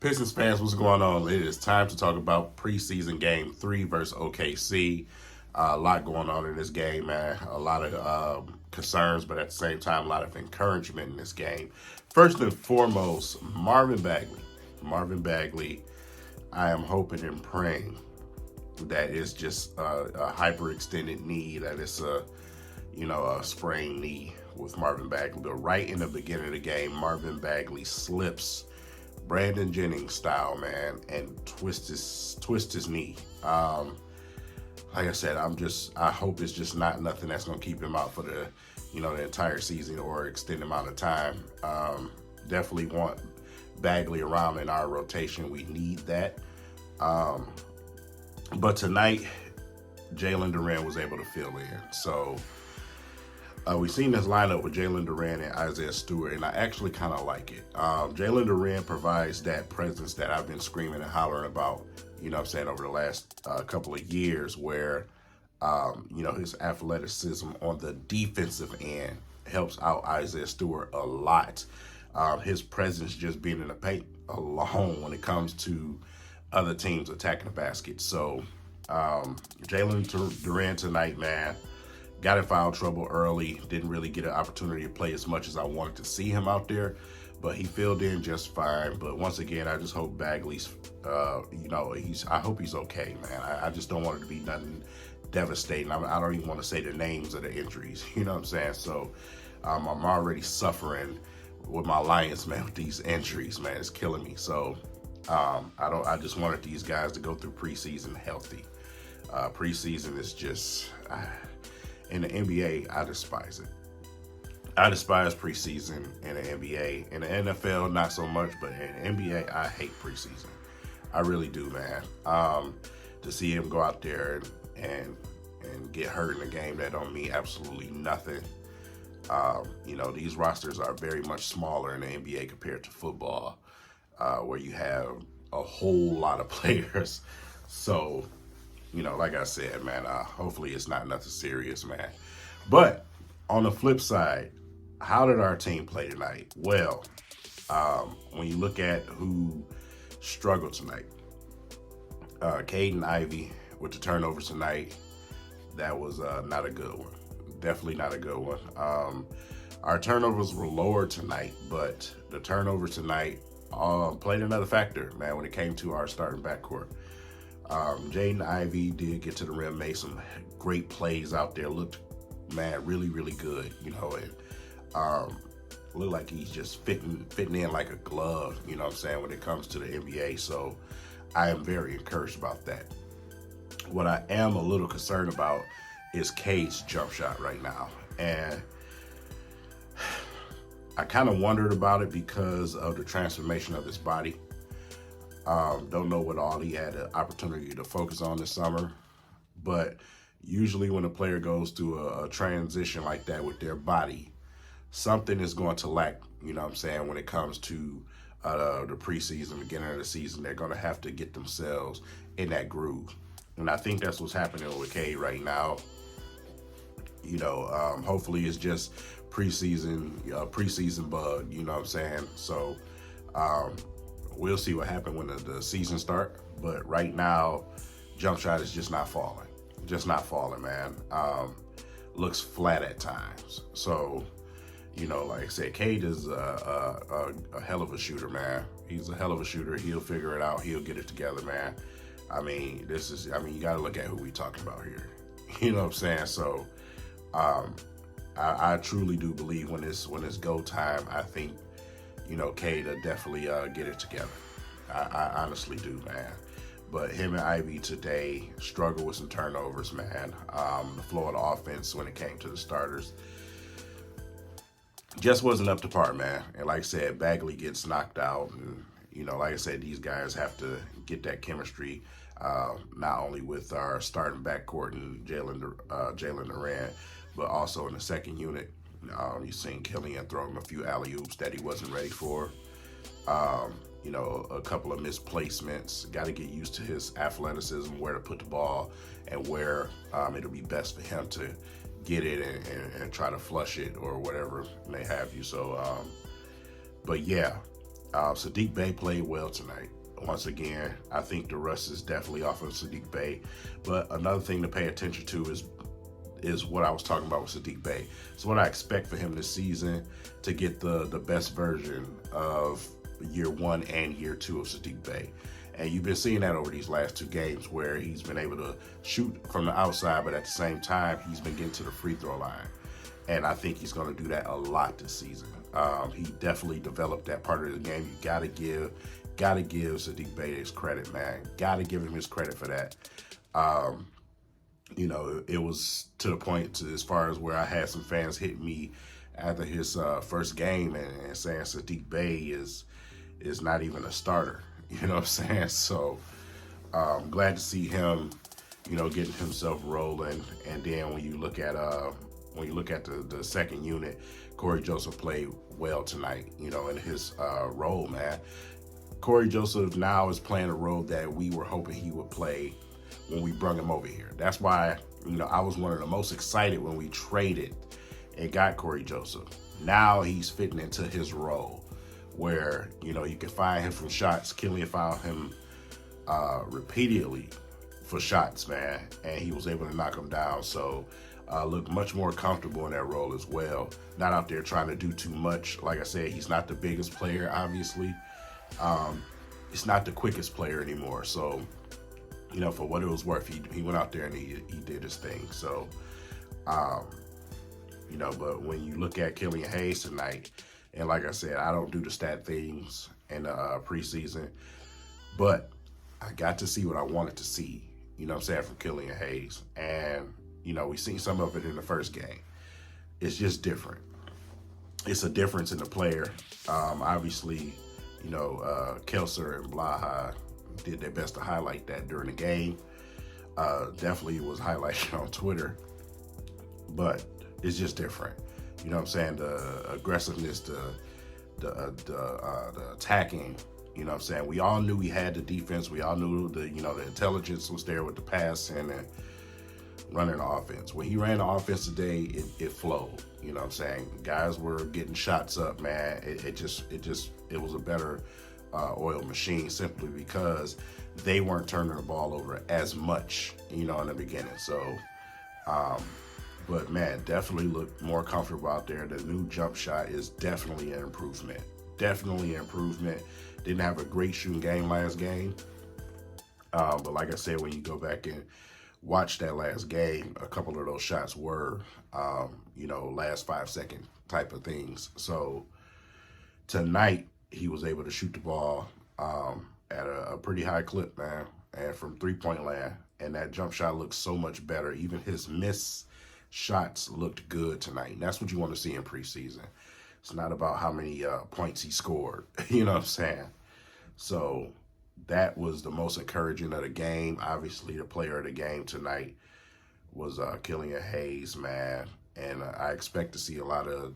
Pistons fans, what's going on? It is time to talk about preseason game 3 versus OKC. A lot going on in this game, man. A lot of concerns, but at the same time, a lot of encouragement in this game. First and foremost, Marvin Bagley. Marvin Bagley, I am hoping and praying that it's just a hyperextended knee, that it's a sprained knee with Marvin Bagley. But right in the beginning of the game, Marvin Bagley slips Brandon Jennings style, man, and twist his knee. Like I said, I hope it's just not nothing that's gonna keep him out for the entire season or extended amount of time. Definitely want Bagley around in our rotation. We need that. But tonight, Jalen Duren was able to fill in. So we've seen this lineup with Jalen Duren and Isaiah Stewart, and I actually kind of like it. Jalen Duren provides that presence that I've been screaming and hollering about, over the last couple of years, where, his athleticism on the defensive end helps out Isaiah Stewart a lot. His presence just being in the paint alone when it comes to other teams attacking the basket. So Jalen Duren tonight, man, got in foul trouble early. Didn't really get an opportunity to play as much as I wanted to see him out there, but he filled in just fine. But once again, I just hope Bagley's, I hope he's okay, man. I just don't want it to be nothing devastating. I don't even want to say the names of the injuries. You know what I'm saying? So I'm already suffering with my Lions, man, with these injuries, man. It's killing me. So I just wanted these guys to go through preseason healthy. Preseason is just, in the NBA, I despise it. I despise preseason in the NBA. In the NFL, not so much, but in the NBA, I hate preseason. I really do, man. To see him go out there and get hurt in a game that don't mean absolutely nothing. These rosters are very much smaller in the NBA compared to football, where you have a whole lot of players. So, like I said, man, hopefully it's not nothing serious, man. But on the flip side, how did our team play tonight? Well, when you look at who struggled tonight, Caden Ivey with the turnovers tonight, that was not a good one. Definitely not a good one. Our turnovers were lower tonight, but the turnovers tonight played another factor, man, when it came to our starting backcourt. Jaden Ivey did get to the rim, made some great plays out there, looked, man, really, really good, and looked like he's just fitting in like a glove, when it comes to the NBA. So I am very encouraged about that. What I am a little concerned about is Cade's jump shot right now. And I kind of wondered about it because of the transformation of his body. Don't know what all he had an opportunity to focus on this summer, but usually when a player goes through a transition like that with their body, something is going to lack, when it comes to the preseason, beginning of the season. They're going to have to get themselves in that groove. And I think that's what's happening with Cade right now. Hopefully it's just preseason bug, So we'll see what happens when the season start. But right now, jump shot is just not falling. Man. Looks flat at times. So, like I said, Cade is a hell of a shooter, man. He's a hell of a shooter. He'll figure it out. He'll get it together, man. You got to look at who we talking about here. You know what I'm saying? So, I truly do believe when it's go time, I think, Cade will definitely get it together. I honestly do, man. But him and Ivy today struggled with some turnovers, man. The flow of the offense when it came to the starters just wasn't up to par, man. And like I said, Bagley gets knocked out. And, like I said, these guys have to get that chemistry, not only with our starting backcourt and Jalen Duren, but also in the second unit. You've seen Killian throw him a few alley-oops that he wasn't ready for. A couple of misplacements. Got to get used to his athleticism, where to put the ball, and where it'll be best for him to get it and try to flush it or whatever may have you. So, but yeah, Sadiq Bey played well tonight. Once again, I think the rust is definitely off of Sadiq Bey. But another thing to pay attention to is what I was talking about with Sadiq Bey. It's what I expect for him this season, to get the best version of year 1 and year 2 of Sadiq Bey. And you've been seeing that over these last 2 games, where he's been able to shoot from the outside, but at the same time, he's been getting to the free throw line. And I think he's going to do that a lot this season. He definitely developed that part of the game. You gotta give Sadiq Bey his credit, man. Gotta give him his credit for that. You know, it was to the point as far as where I had some fans hit me after his first game and saying Sadiq Bey is not even a starter. You know what I'm saying? So I'm glad to see him, you know, getting himself rolling. And then when you look at the second unit, Corey Joseph played well tonight, you know, in his role, man. Corey Joseph now is playing a role that we were hoping he would play when we brought him over here. That's why, you know, I was one of the most excited when we traded and got Corey Joseph. Now he's fitting into his role where, you know, you can find him from shots. Killian found him repeatedly for shots, man, and he was able to knock them down. So look much more comfortable in that role as well. Not out there trying to do too much. Like I said, he's not the biggest player, obviously. He's not the quickest player anymore. So, you know, for what it was worth, he went out there and he did his thing. So, you know, but when you look at Killian Hayes tonight, and like I said, I don't do the stat things in the preseason, but I got to see what I wanted to see, you know what I'm saying, from Killian Hayes. And, you know, we seen some of it in the first game. It's just different. It's a difference in the player. Obviously, you know, Kelser and Blaha did their best to highlight that during the game. Definitely was highlighted on Twitter, but it's just different. You know what I'm saying? The aggressiveness, the attacking, you know what I'm saying? We all knew he had the defense. We all knew the intelligence was there with the pass and running the offense. When he ran the offense today, it flowed. You know what I'm saying? Guys were getting shots up, man. It was a better oiled machine, simply because they weren't turning the ball over as much, you know, in the beginning. So, but man, definitely looked more comfortable out there. The new jump shot is definitely an improvement. Definitely an improvement. Didn't have a great shooting game last game. But like I said, when you go back and watch that last game, a couple of those shots were, you know, last 5-second type of things. So tonight, he was able to shoot the ball at a pretty high clip, man, and from three-point land. And that jump shot looks so much better. Even his missed shots looked good tonight. And that's what you want to see in preseason. It's not about how many points he scored. You know what I'm saying? So that was the most encouraging of the game. Obviously, the player of the game tonight was Killian Hayes, man. And I expect to see a lot of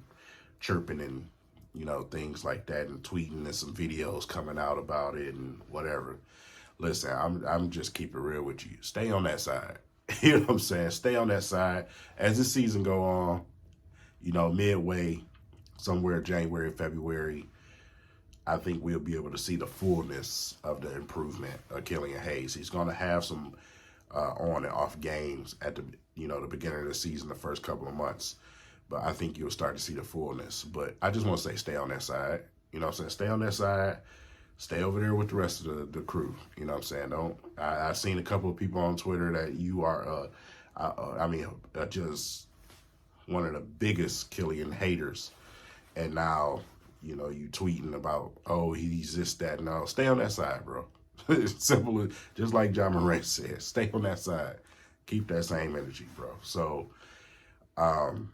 chirping and, you know, things like that, and tweeting and some videos coming out about it and whatever. Listen, I'm just keeping it real with you. Stay on that side. You know what I'm saying? Stay on that side. As the season go on, you know, midway, somewhere January, February, I think we'll be able to see the fullness of the improvement of Killian Hayes. He's going to have some on and off games at the beginning of the season, the first couple of months. But I think you'll start to see the fullness. But I just want to say, stay on that side. You know what I'm saying? Stay on that side. Stay over there with the rest of the crew. You know what I'm saying? I've seen a couple of people on Twitter that you are, just one of the biggest Killian haters. And now, you know, you tweeting about, oh, he's this, that. No, stay on that side, bro. It's simple, just like John Moran said. Stay on that side. Keep that same energy, bro. So, and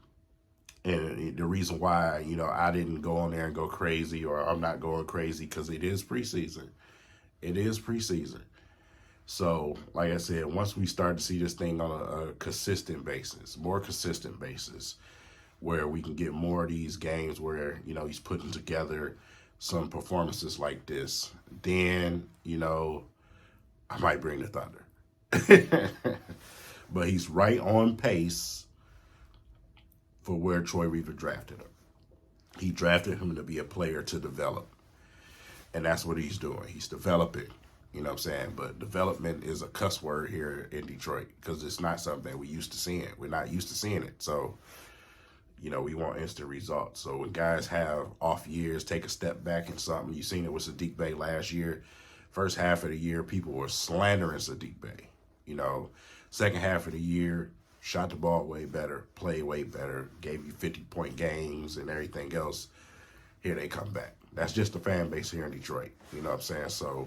the reason why, you know, I didn't go on there and go crazy, or I'm not going crazy, because it is preseason. It is preseason. So, like I said, once we start to see this thing on a consistent basis, more consistent basis, where we can get more of these games where, you know, he's putting together some performances like this, then, you know, I might bring the thunder. But he's right on pace for where Troy Weaver drafted him. He drafted him to be a player to develop. And that's what he's doing. He's developing. You know what I'm saying? But development is a cuss word here in Detroit because it's not something we used to seeing. We're not used to seeing it. So, you know, we want instant results. So when guys have off years, take a step back in something, you seen it with Sadiq Bey last year. First half of the year, people were slandering Sadiq Bey. You know, second half of the year, shot the ball way better, played way better, gave you 50-point games and everything else. Here they come back. That's just the fan base here in Detroit. You know what I'm saying? So,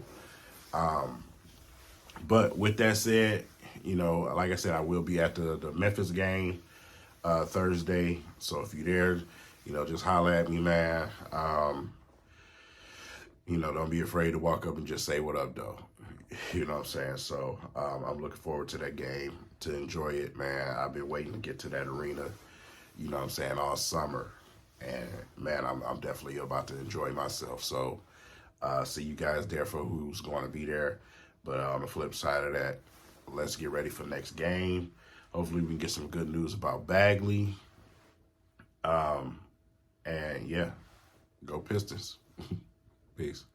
but with that said, you know, like I said, I will be at the Memphis game Thursday. So if you're there, you know, just holler at me, man. You know, don't be afraid to walk up and just say what up, though. You know what I'm saying? So I'm looking forward to that game, to enjoy it, man. I've been waiting to get to that arena, you know what I'm saying, all summer. And, man, I'm definitely about to enjoy myself. So see you guys there for who's going to be there. But on the flip side of that, let's get ready for next game. Hopefully we can get some good news about Bagley. And, yeah, go Pistons. Peace.